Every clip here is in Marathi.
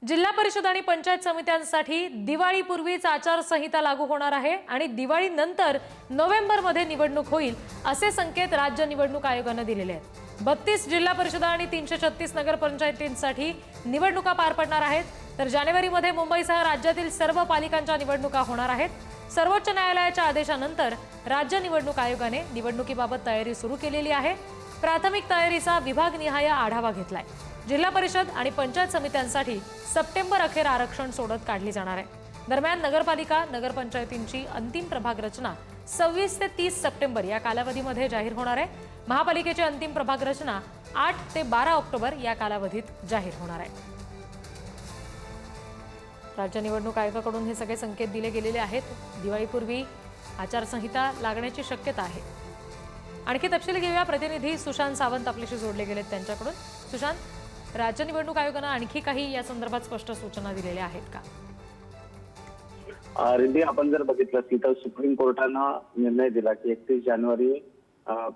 जिल्हा परिषद आणि पंचायत समित्यांसाठी दिवाळीपूर्वीच आचारसंहिता लागू होणार आहे आणि दिवाळीनंतर नोव्हेंबरमध्ये निवडणूक होईल असे संकेत राज्य निवडणूक आयोगाने दिलेले आहेत। 32 जिल्हा परिषद आणि 336 नगरपंचायतींसाठी निवडणुका पार पडणार आहेत, तर जानेवारीमध्ये मुंबईसह राज्यातील सर्व पालिकांच्या निवडणुका होणार आहेत। सर्वोच्च न्यायालयाच्या आदेशानंतर राज्य निवडणूक आयोगाने निवडणुकीबाबत तयारी सुरू केलेली आहे। प्राथमिक तयारीचा विभागनिहाय आढावा घेतलाय। जिल्हा परिषद आणि पंचायत समित्यांसाठी सप्टेंबर अखेर आरक्षण सोडत काढली जाणार आहे। दरम्यान नगरपालिका नगरपंचायतींची अंतिम प्रभाग रचना 26 ते 30 सप्टेंबर या कालावधीमध्ये जाहीर होणार आहे। महापालिकेची अंतिम प्रभाग रचना 8 ते 12 ऑक्टोबर या कालावधीत जाहीर होणार आहे। राज्य निवडणूक आयोगाकडून हे सगळे संकेत दिले गेलेले आहेत। दिवाळीपूर्वी आचारसंहिता लागण्याची शक्यता आहे। आणखी तपशील घेऊया, प्रतिनिधी सुशांत सावंत आपल्याशी जोडले गेलेत त्यांच्याकडून। सुशांत, राज्य निवडणूक आयोगाने आणखी काही या संदर्भात स्पष्ट सूचना दिलेल्या आहेत का? रिद्धी, आपण जर बघितलं तर सुप्रीम कोर्टानं निर्णय दिला की 31 जानेवारी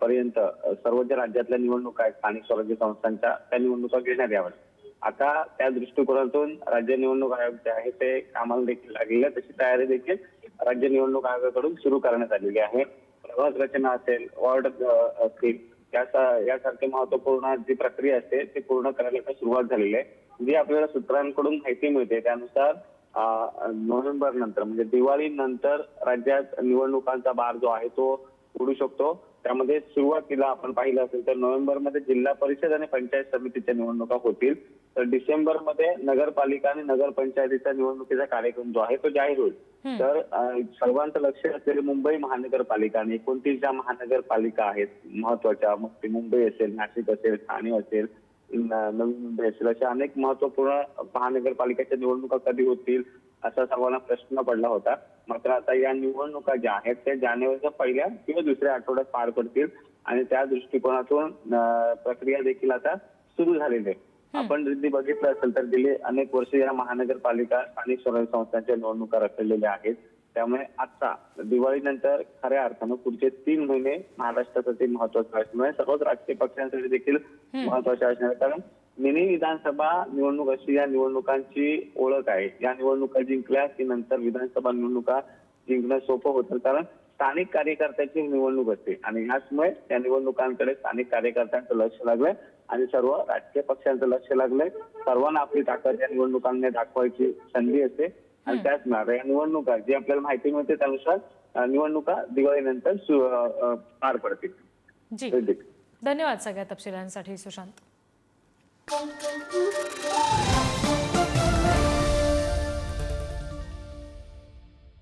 पर्यंत सर्व ज्या राज्यातल्या निवडणुका आहेत स्थानिक स्वराज्य संस्थांच्या त्या निवडणुका घेण्यात याव्यात। आता त्या दृष्टिकोनातून राज्य निवडणूक आयोग जे आहे ते कामाला देखील लागलेले, तशी तयारी देखील राज्य निवडणूक आयोगाकडून सुरू करण्यात आलेली आहे। प्रभाग रचना असेल, वॉर्ड असतील, यासारखे महत्वपूर्ण जी प्रक्रिया असते ती पूर्ण करायला सुरुवात झालेली आहे। जी आपल्याला सूत्रांकडून माहिती मिळते त्यानुसार नोव्हेंबर नंतर म्हणजे दिवाळी नंतर राज्यात निवडणुकांचा बार जो आहे तो उडू शकतो। त्यामध्ये सुरुवातीला आपण पाहिलं असेल तर नोव्हेंबरमध्ये जिल्हा परिषद आणि पंचायत समितीच्या निवडणुका होतील, तर डिसेंबरमध्ये नगरपालिका आणि नगरपंचायतीच्या निवडणुकीचा कार्यक्रम जो आहे तो जाहीर होईल। तर सर्वांचं लक्ष असलेली मुंबई महानगरपालिका आणि 29 ज्या महानगरपालिका आहेत महत्वाच्या, मग ते मुंबई असेल, नाशिक असेल, ठाणे असेल, नवी मुंबई असेल, अशा अनेक महत्वपूर्ण महानगरपालिकेच्या निवडणुका कधी होतील असा सर्वांना प्रश्न पडला होता। मात्र आता या निवडणुका ज्या आहेत त्या जानेवारीच्या पहिल्या किंवा दुसऱ्या आठवड्यात पार पडतील आणि त्या दृष्टिकोनातून प्रक्रिया देखील आता सुरू झालेली आहे। आपण रिद्धी बघितलं असेल तर गेली अनेक वर्ष या महानगरपालिका स्थानिक स्वराज्य संस्थांच्या निवडणुका रखडलेल्या आहेत। त्यामुळे आता दिवाळीनंतर खऱ्या अर्थानं पुढचे 3 महिने महाराष्ट्रासाठी महत्वाचे असणार आहे। सर्वच राजकीय पक्षांसाठी देखील महत्वाचे असणार आहे, कारण मिनी विधानसभा निवडणूक अशी या निवडणुकांची ओळख आहे। या निवडणुका जिंकल्या की नंतर विधानसभा निवडणुका जिंकणं सोपं होतं, कारण स्थानिक कार्यकर्त्याची निवडणूक असते आणि याचमुळे या निवडणुकांकडे स्थानिक कार्यकर्त्यांचं लक्ष लागलंय आणि सर्व राजकीय पक्षांचं लक्ष लागलंय। सर्वांना आपली ताकद या निवडणुकांमध्ये दाखवायची संधी असते आणि त्याच या निवडणुका जी आपल्याला माहिती मिळते त्यानुसार निवडणुका दिवाळीनंतर पार पडतील। धन्यवाद सगळ्या तपशिलांसाठी सुशांत।